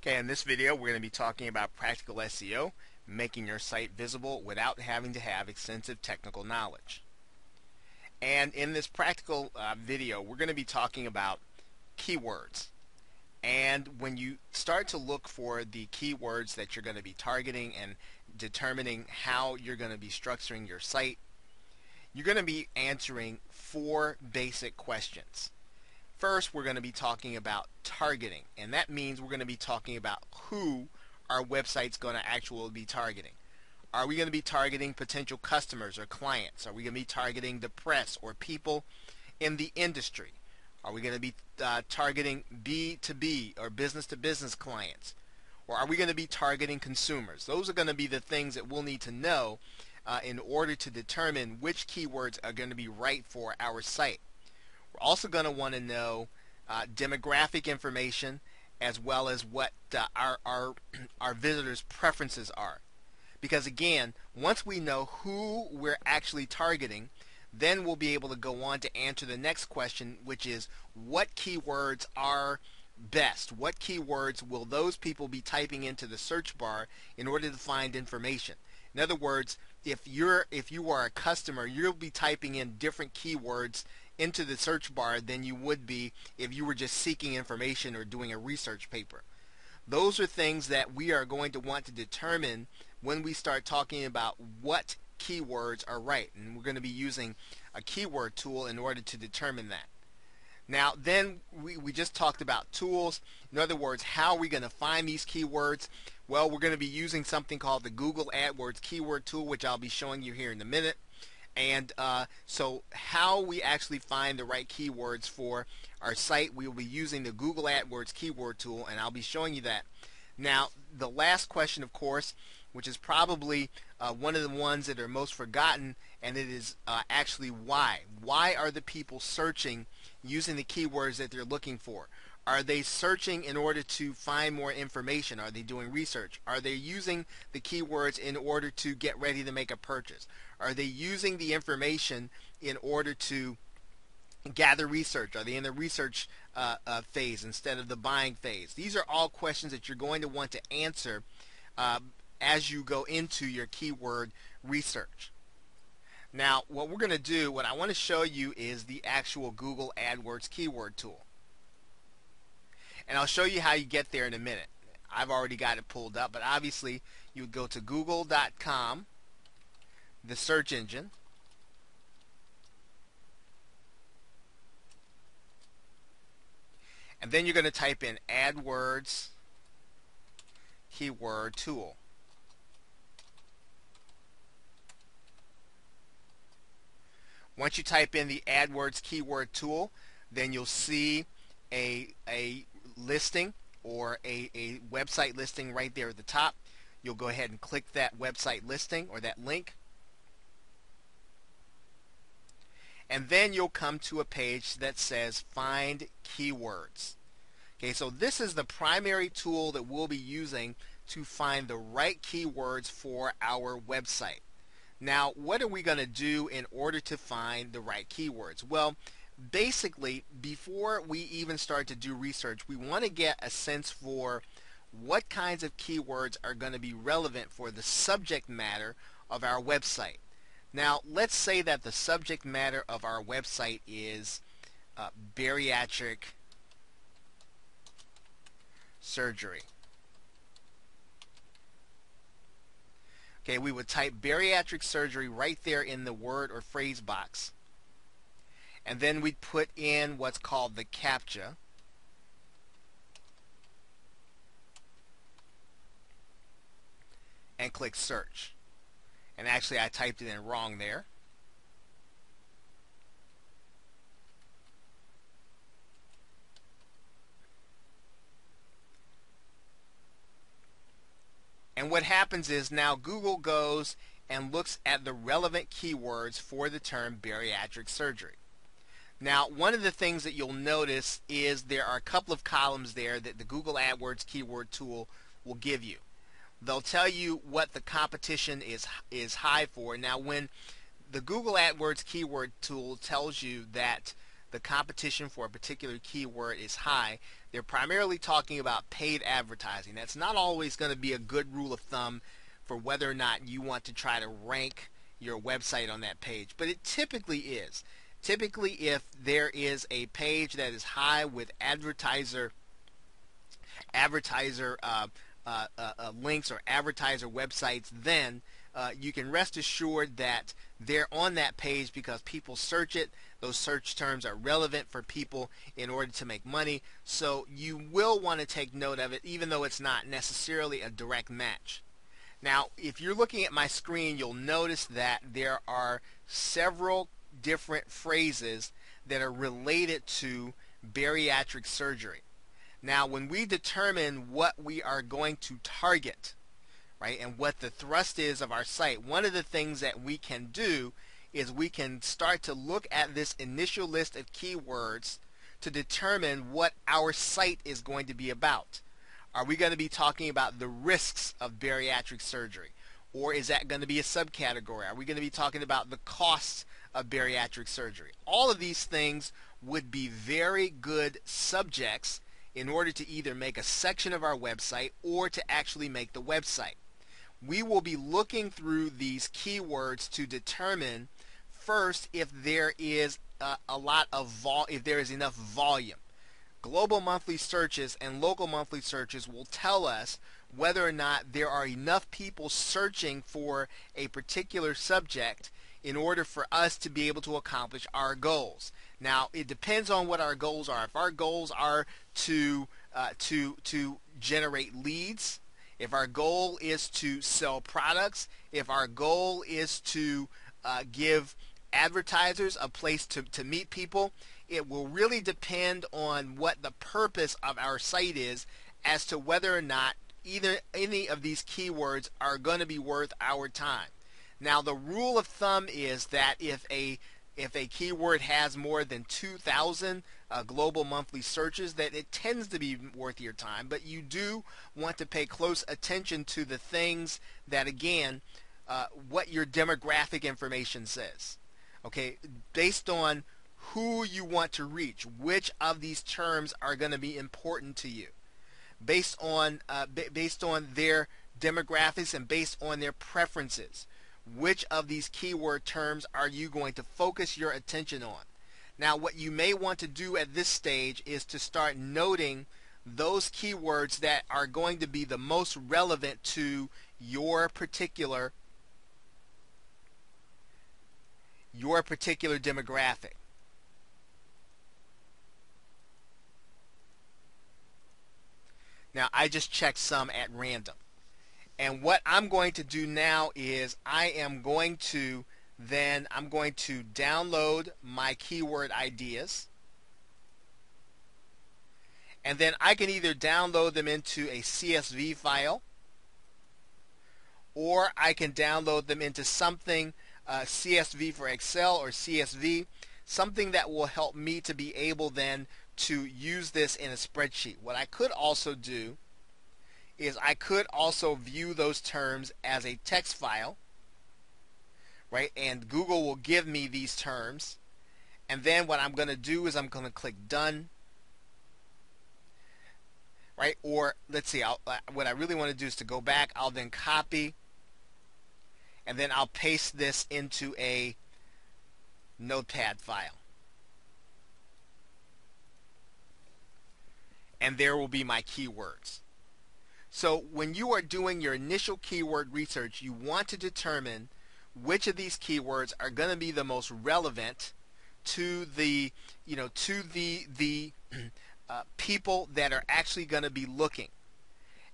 Okay, in this video we're going to be talking about practical SEO, making your site visible without having to have extensive technical knowledge. And in this practical video we're going to be talking about keywords. And when you start to look for the keywords that you're going to be targeting and determining how you're going to be structuring your site, you're going to be answering four basic questions. First, we're going to be talking about targeting, and that means we're going to be talking about who our website's going to actually be targeting. Are we going to be targeting potential customers or clients? Are we going to be targeting the press or people in the industry? Are we going to be targeting B2B or business-to-business clients? Or are we going to be targeting consumers? Those are going to be the things that we'll need to know in order to determine which keywords are going to be right for our site. We're also going to want to know demographic information as well as what our visitors' preferences are. Because again, once we know who we're actually targeting, then we'll be able to go on to answer the next question, which is what keywords are best? What keywords will those people be typing into the search bar in order to find information? In other words, if you are a customer, you'll be typing in different keywords into the search bar than you would be if you were just seeking information or doing a research paper. Those are things that we are going to want to determine when we start talking about what keywords are right, and we're going to be using a keyword tool in order to determine that. Now then we just talked about tools. In other words, how are we going to find these keywords? Well, we're going to be using something called the Google AdWords keyword tool, which I'll be showing you here in a minute. And so how we actually find the right keywords for our site, we will be using the Google AdWords keyword tool, and I'll be showing you that. Now, the last question, of course, which is probably one of the ones that are most forgotten, and it is actually why. Why are the people searching using the keywords that they're looking for? Are they searching in order to find more information? Are they doing research? Are they using the keywords in order to get ready to make a purchase? Are they using the information in order to gather research? Are they in the research phase instead of the buying phase? These are all questions that you're going to want to answer as you go into your keyword research. Now, what we're going to do, what I want to show you is the actual Google AdWords keyword tool. And I'll show you how you get there in a minute. I've already got it pulled up, but obviously you would go to google.com, the search engine, and then you're going to type in AdWords keyword tool. Once you type in the AdWords keyword tool, then you'll see a listing or a website listing right there at the top. You'll go ahead and click that website listing or that link. And then you'll come to a page that says Find Keywords. Okay, so this is the primary tool that we'll be using to find the right keywords for our website. Now, what are we going to do in order to find the right keywords? Well, basically, before we even start to do research, we want to get a sense for what kinds of keywords are going to be relevant for the subject matter of our website. Now, let's say that the subject matter of our website is bariatric surgery. Okay, we would type bariatric surgery right there in the word or phrase box. And then we'd put in what's called the CAPTCHA. And click search. And actually I typed it in wrong there. And what happens is now Google goes and looks at the relevant keywords for the term bariatric surgery. Now, one of the things that you'll notice is there are a couple of columns there that the Google AdWords keyword tool will give you. They'll tell you what the competition is high for. Now, when the Google AdWords keyword tool tells you that the competition for a particular keyword is high, they're primarily talking about paid advertising. That's not always going to be a good rule of thumb for whether or not you want to try to rank your website on that page, but it typically is. Typically, if there is a page that is high with advertiser links or advertiser websites, then you can rest assured that they're on that page because people search it. Those search terms are relevant for people in order to make money. So you will want to take note of it, even though it's not necessarily a direct match. Now, if you're looking at my screen, you'll notice that there are several different phrases that are related to bariatric surgery. Now, when we determine what we are going to target, right, and what the thrust is of our site, one of the things that we can do is we can start to look at this initial list of keywords to determine what our site is going to be about. Are we going to be talking about the risks of bariatric surgery? Or is that going to be a subcategory? Are we going to be talking about the costs of bariatric surgery? All of these things would be very good subjects in order to either make a section of our website or to actually make the website. We will be looking through these keywords to determine first if there is if there is enough volume. Global monthly searches and local monthly searches will tell us whether or not there are enough people searching for a particular subject in order for us to be able to accomplish our goals. Now, it depends on what our goals are. If our goals are to generate leads, if our goal is to sell products, if our goal is to give advertisers a place to meet people, it will really depend on what the purpose of our site is as to whether or not any of these keywords are going to be worth our time. Now, the rule of thumb is that if a keyword has more than 2,000 global monthly searches, that it tends to be worth your time, but you do want to pay close attention to the things that, again, what your demographic information says. Okay, based on who you want to reach, which of these terms are going to be important to you, based on their demographics and based on their preferences. Which of these keyword terms are you going to focus your attention on? Now, what you may want to do at this stage is to start noting those keywords that are going to be the most relevant to your particular demographic. Now, I just checked some at random. And what I'm going to do now is I'm going to download my keyword ideas. And then I can either download them into a CSV file, or I can download them into something, CSV for Excel or CSV, something that will help me to be able then to use this in a spreadsheet. What I could also do is I could also view those terms as a text file, right? And Google will give me these terms. And then what I'm going to do is I'm going to click Done, right? Or let's see, what I really want to do is to go back. I'll then copy, and then I'll paste this into a Notepad file. And there will be my keywords. So when you are doing your initial keyword research, you want to determine which of these keywords are going to be the most relevant to the people that are actually going to be looking.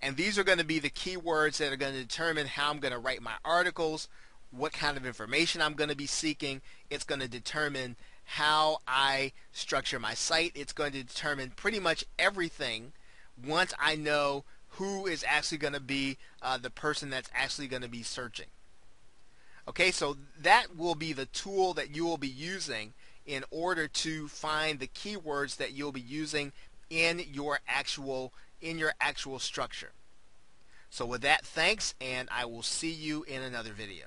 And these are going to be the keywords that are going to determine how I'm going to write my articles, what kind of information I'm going to be seeking. It's going to determine how I structure my site. It's going to determine pretty much everything once I know who is actually going to be the person that's actually going to be searching. Okay, so that will be the tool that you will be using in order to find the keywords that you'll be using in your actual structure. So with that, thanks, and I will see you in another video.